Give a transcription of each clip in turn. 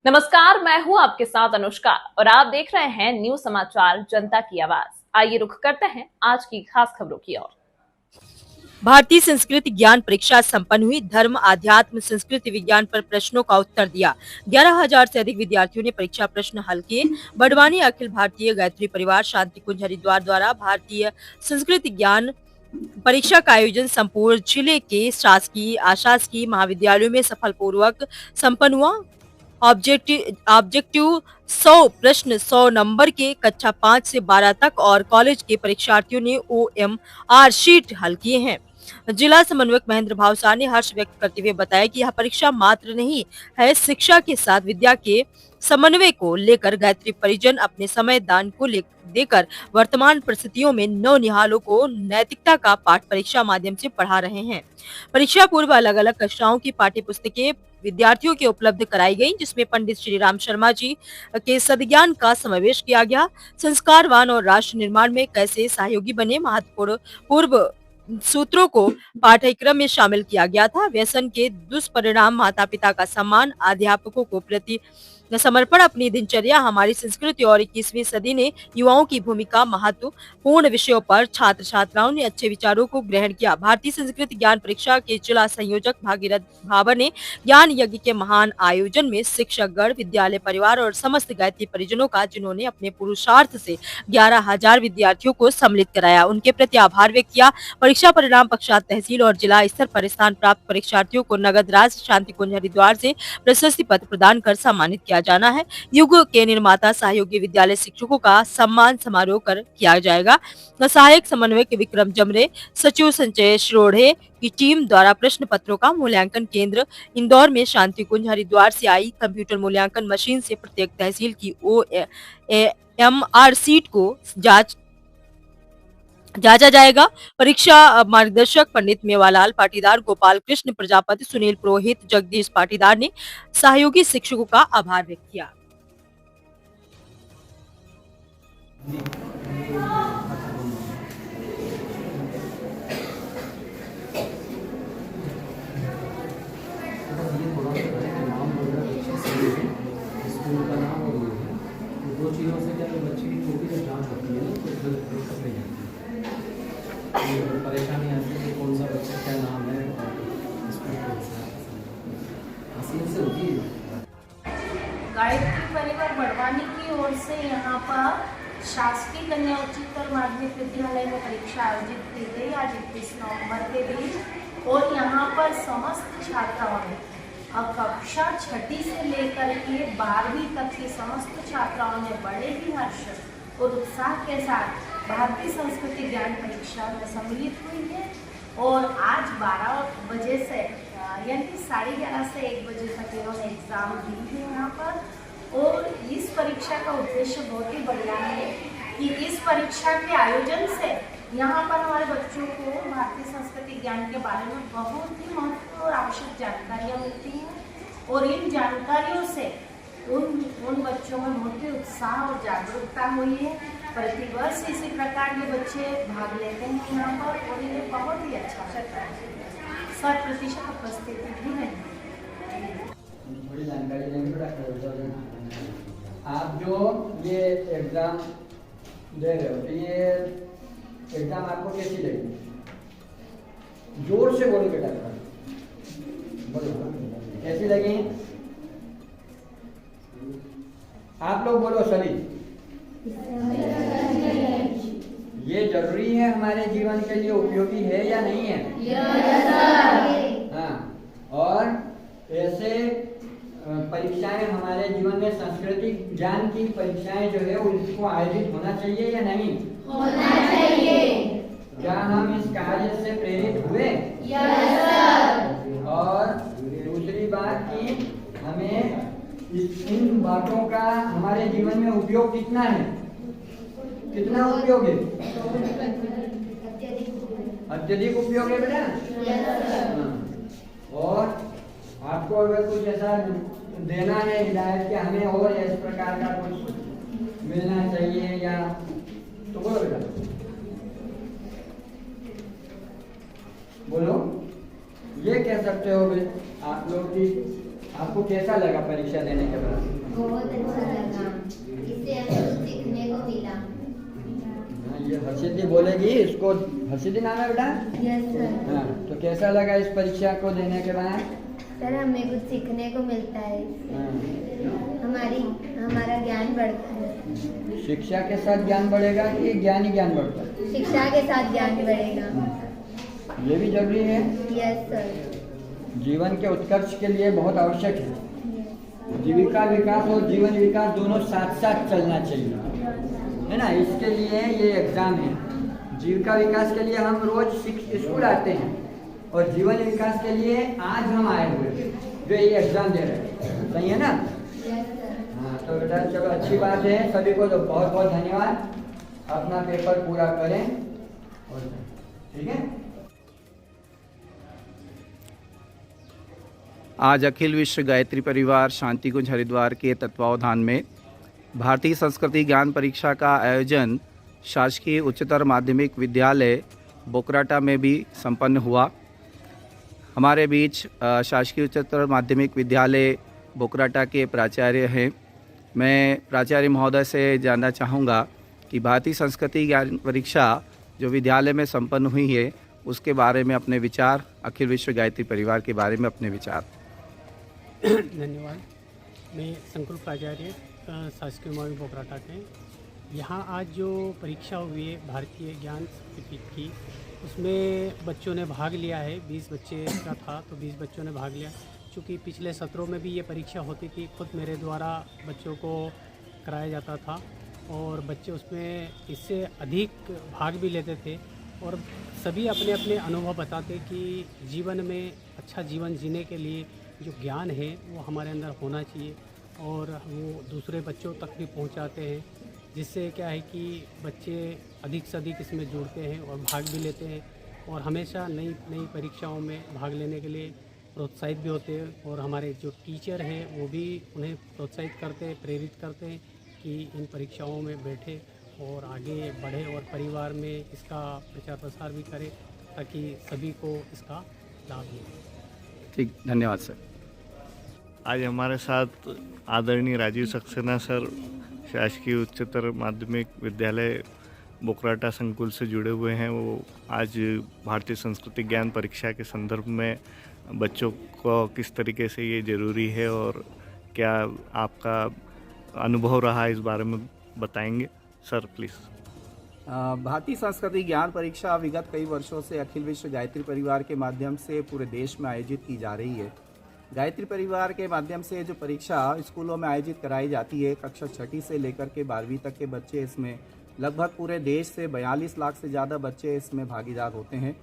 नमस्कार, मैं हूं आपके साथ अनुष्का और आप देख रहे हैं न्यूज समाचार जनता की आवाज। आइए रुख करते हैं आज की खास खबरों की ओर। भारतीय संस्कृत ज्ञान परीक्षा संपन्न हुई। धर्म, आध्यात्म, संस्कृति विज्ञान पर प्रश्नों का उत्तर दिया। 11,000 से अधिक विद्यार्थियों ने परीक्षा प्रश्न हल किए। बड़वानी अखिल भारतीय गायत्री परिवार शांति कुंज हरिद्वार द्वारा भारतीय संस्कृत ज्ञान परीक्षा का आयोजन संपूर्ण जिले के शासकीय, अशासकीय महाविद्यालयों में सफलपूर्वक संपन्न हुआ। ऑब्जेक्टिव 100 प्रश्न 100 नंबर के कक्षा 5 से 12 तक और कॉलेज के परीक्षार्थियों ने OMR शीट हल किए हैं। जिला समन्वयक महेंद्र भावसार ने हर्ष व्यक्त करते हुए बताया कि यह परीक्षा मात्र नहीं है, शिक्षा के साथ विद्या के समन्वय को लेकर गायत्री परिजन अपने समय दान को देकर वर्तमान परिस्थितियों में नौनिहालों को नैतिकता का पाठ परीक्षा माध्यम से पढ़ा रहे हैं। परीक्षा पूर्व अलग अलग कक्षाओं की पाठ्य पुस्तकें विद्यार्थियों के उपलब्ध कराई गई, जिसमें पंडित श्री राम शर्मा जी के सद्ज्ञान का समावेश किया गया। संस्कारवान और राष्ट्र निर्माण में कैसे सहयोगी बने, महत्वपूर्ण पूर्व सूत्रों को पाठ्यक्रम में शामिल किया गया था। व्यसन के दुष्परिणाम, माता पिता का सम्मान, अध्यापकों को प्रति समर्पण, अपनी दिनचर्या, हमारी संस्कृति और 21वीं सदी ने युवाओं की भूमिका, महत्वपूर्ण विषयों पर छात्र छात्राओं ने अच्छे विचारों को ग्रहण किया। भारतीय संस्कृत ज्ञान परीक्षा के जिला संयोजक भागीरथ भाबर ने ज्ञान यज्ञ के महान आयोजन में शिक्षक गण, विद्यालय परिवार और समस्त गायत्री परिजनों का, जिन्होंने अपने पुरुषार्थ से 11,000 विद्यार्थियों को सम्मिलित कराया, उनके प्रति आभार व्यक्त किया। परीक्षा परिणाम पश्चात तहसील और जिला स्तर पर स्थान प्राप्त परीक्षार्थियों को नगद राशि शांति कुंज हरिद्वार से प्रशस्ति पत्र प्रदान कर सम्मानित किया जाना है। युग के निर्माता सहयोगी विद्यालय शिक्षकों का सम्मान समारोह कर किया जाएगा। सहायक समन्वयक विक्रम जमरे, सचिव संजय श्रोढ़े की टीम द्वारा प्रश्न पत्रों का मूल्यांकन केंद्र इंदौर में शांति कुंज हरिद्वार से आई कंप्यूटर मूल्यांकन मशीन से प्रत्येक तहसील की OMR सीट को जांचा जाएगा। परीक्षा मार्गदर्शक पंडित मेवालाल पाटीदार, गोपाल कृष्ण प्रजापति, सुनील पुरोहित, जगदीश पाटीदार ने सहयोगी शिक्षकों का आभार व्यक्त किया। स्कूल का नाम और ये है, तो दो चीज़ों से क्या बच्चे की छोटी सी जांच होती है ना, तो इसमें दिक्कत नहीं आती, ये परेशानी आती है कि कौन सा बच्चा क्या नाम है और स्कूल के हिसाब से आसानी से होती है। गायत्री परिवार बड़वानी की ओर से यहाँ पर शासकीय कन्या उच्चतर माध्यमिक विद्यालय में परीक्षा आयोजित की गई आज 21 नवंबर के दिन, और यहाँ पर समस्त छात्राओं ने अब कक्षा 6ठी से लेकर के 12वीं तक की समस्त छात्राओं ने बड़े ही हर्ष और उत्साह के साथ भारतीय संस्कृति ज्ञान परीक्षा में सम्मिलित हुई है। और आज 12 बजे से यानी 11:30 से 1 बजे तक इन्होंने एग्ज़ाम दी है यहाँ पर। और इस परीक्षा का उद्देश्य बहुत ही बढ़िया है कि इस परीक्षा के आयोजन से यहाँ पर हमारे बच्चों को भारतीय संस्कृति ज्ञान के बारे में बहुत ही महत्वपूर्ण और आवश्यक जानकारियाँ मिलती हैं, और इन जानकारियों से उन बच्चों में बहुत ही उत्साह और जागरूकता हुई है। प्रतिवर्ष इसी प्रकार के बच्चे भाग लेते हैं यहाँ पर, और इन्हें बहुत ही अच्छा लगता है। 100% उपस्थिति भी नहीं। बड़ी जानकारी लेंगे। आप जो ये एग्ज़ाम दे रहे हो, तो ये एग्ज़ाम आपको कैसी लगी? जोर से बोलो बेटा, बोलो कैसी लगी? आप लोग बोलो सभी। ये जरूरी है, हमारे जीवन के लिए उपयोगी है या नहीं है? हाँ, और ऐसे परीक्षाएं हमारे जीवन में सांस्कृतिक ज्ञान की परीक्षाएं जो है उसको आयोजित होना चाहिए या नहीं होना चाहिए? क्या हम इस कार्य से प्रेरित हुए? और दूसरी बात कि हमें इन बातों का हमारे जीवन में उपयोग कितना है, कितना उपयोग है? अत्यधिक उपयोग है बेटा। और आपको अगर कुछ ऐसा देना है हिदायत कि हमें और इस प्रकार का कुछ मिलना चाहिए या, तो बोलो बेटा, बोलो। ये कह सकते हो आप लोग कि आपको कैसा लगा परीक्षा देने के बाद? बहुत अच्छा लगा, इससे हमें कुछ सीखने को मिला। ये हर्षिदी बोलेगी, इसको हर्षिदी नाम है बेटा? Yes sir. हाँ, तो कैसा लगा इस परीक्षा को देने के बाद? सर हमें कुछ सीखने को मिलता है, हमारा ज्ञान बढ़ता है। शिक्षा के साथ ज्ञान बढ़ेगा कि ज्ञान ही ज्ञान बढ़ता है? शिक्षा के साथ ज्ञान बढ़ेगा। ये भी जरूरी है। Yes sir. जीवन के उत्कर्ष के लिए बहुत आवश्यक है। जीविका विकास और जीवन विकास दोनों साथ साथ चलना चाहिए, है ना। इसके लिए ये एग्जाम है। जीविका विकास के लिए हम रोज स्कूल आते हैं और जीवन विकास के लिए आज हम आए हुए जो ये एग्जाम दे रहे हैं, सही है ना? हाँ, तो बेटा चलो अच्छी बात है। सभी को तो बहुत बहुत धन्यवाद। अपना पेपर पूरा करें और ठीक है। आज अखिल विश्व गायत्री परिवार शांति कुंज हरिद्वार के तत्वावधान में भारतीय संस्कृति ज्ञान परीक्षा का आयोजन शासकीय उच्चतर माध्यमिक विद्यालय बोकराटा में भी संपन्न हुआ। हमारे बीच शासकीय उच्चतर माध्यमिक विद्यालय बोकराटा के प्राचार्य हैं। मैं प्राचार्य महोदय से जानना चाहूँगा कि भारतीय संस्कृति ज्ञान परीक्षा जो विद्यालय में संपन्न हुई है उसके बारे में अपने विचार, अखिल विश्व गायत्री परिवार के बारे में अपने विचार। धन्यवाद। मैं संकुल प्राचार्य शासकीय माध्यमिक बोकराटा के। यहाँ आज जो परीक्षा हुई है भारतीय ज्ञान शक्तिपीठ की, उसमें बच्चों ने भाग लिया है। 20 बच्चे का था तो 20 बच्चों ने भाग लिया। चूँकि पिछले सत्रों में भी ये परीक्षा होती थी, खुद मेरे द्वारा बच्चों को कराया जाता था और बच्चे उसमें इससे अधिक भाग भी लेते थे और सभी अपने अपने अनुभव बताते कि जीवन में अच्छा जीवन जीने के लिए जो ज्ञान है वो हमारे अंदर होना चाहिए और वो दूसरे बच्चों तक भी पहुंचाते हैं, जिससे क्या है कि बच्चे अधिक से अधिक इसमें जुड़ते हैं और भाग भी लेते हैं और हमेशा नई नई परीक्षाओं में भाग लेने के लिए प्रोत्साहित भी होते हैं। और हमारे जो टीचर हैं वो भी उन्हें प्रोत्साहित करते हैं, प्रेरित करते हैं कि इन परीक्षाओं में बैठे और आगे बढ़े और परिवार में इसका प्रचार प्रसार भी करें ताकि सभी को इसका लाभ मिले। ठीक, धन्यवाद सर। आज हमारे साथ आदरणीय राजीव सक्सेना सर शासकीय उच्चतर माध्यमिक विद्यालय बोकराटा संकुल से जुड़े हुए हैं। वो आज भारतीय संस्कृति ज्ञान परीक्षा के संदर्भ में बच्चों को किस तरीके से ये ज़रूरी है और क्या आपका अनुभव रहा इस बारे में बताएंगे सर प्लीज़। भारतीय संस्कृति ज्ञान परीक्षा विगत कई वर्षों से अखिल विश्व गायत्री परिवार के माध्यम से पूरे देश में आयोजित की जा रही है। गायत्री परिवार के माध्यम से जो परीक्षा स्कूलों में आयोजित कराई जाती है, कक्षा 6 से लेकर के 12वीं तक के बच्चे इसमें लगभग पूरे देश से 42 लाख से ज़्यादा बच्चे इसमें भागीदार होते हैं।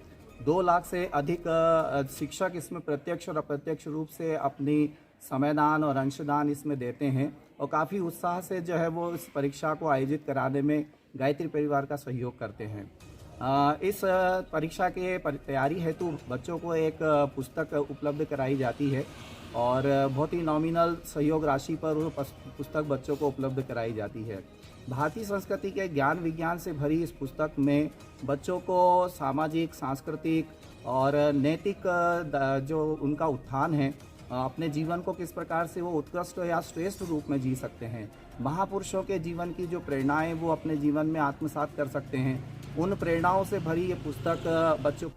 2 लाख से अधिक शिक्षक इसमें प्रत्यक्ष और अप्रत्यक्ष रूप से अपनी समयदान और अंशदान इसमें देते हैं और काफ़ी उत्साह से जो है वो इस परीक्षा को आयोजित कराने में गायत्री परिवार का सहयोग करते हैं। इस परीक्षा के तैयारी हेतु बच्चों को एक पुस्तक उपलब्ध कराई जाती है और बहुत ही नॉमिनल सहयोग राशि पर वो पुस्तक बच्चों को उपलब्ध कराई जाती है। भारतीय संस्कृति के ज्ञान विज्ञान से भरी इस पुस्तक में बच्चों को सामाजिक, सांस्कृतिक और नैतिक जो उनका उत्थान है, अपने जीवन को किस प्रकार से वो उत्कृष्ट या श्रेष्ठ रूप में जी सकते हैं, महापुरुषों के जीवन की जो प्रेरणाएं वो अपने जीवन में आत्मसात कर सकते हैं, उन प्रेरणाओं से भरी ये पुस्तक बच्चों।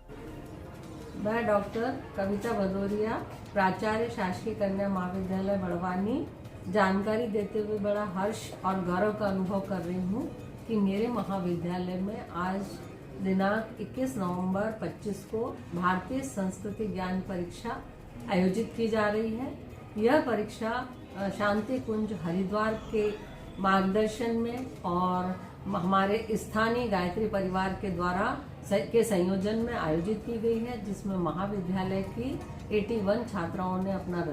मैं डॉक्टर कविता भदौरिया, प्राचार्य शासकीय कन्या महाविद्यालय बड़वानी, जानकारी देते हुए बड़ा हर्ष और गौरव का अनुभव कर रही हूँ कि मेरे महाविद्यालय में आज दिनांक 21 नवंबर 25 को भारतीय संस्कृति ज्ञान परीक्षा आयोजित की जा रही है। यह परीक्षा शांति कुंज हरिद्वार के मार्गदर्शन में और हमारे स्थानीय गायत्री परिवार के द्वारा के संयोजन में आयोजित की गई है, जिसमें महाविद्यालय की 81 छात्राओं ने अपना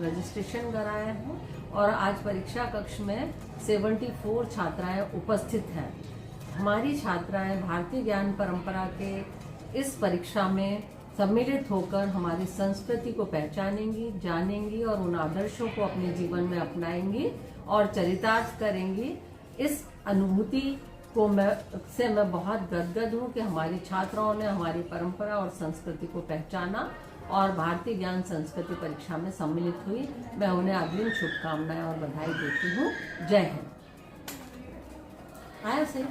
रजिस्ट्रेशन कराया है और आज परीक्षा कक्ष में 74 छात्राएं उपस्थित हैं। हमारी छात्राएं भारतीय ज्ञान परंपरा के इस परीक्षा में सम्मिलित होकर हमारी संस्कृति को पहचानेंगी, जानेंगी और उन आदर्शों को अपने जीवन में अपनाएंगी और चरितार्थ करेंगी। इस अनुभूति को मैं बहुत गदगद हूँ कि हमारी छात्राओं ने हमारी परंपरा और संस्कृति को पहचाना और भारतीय ज्ञान संस्कृति परीक्षा में सम्मिलित हुई। मैं उन्हें अग्रिम शुभकामनाएं और बधाई देती हूँ। जय हिंद। आया से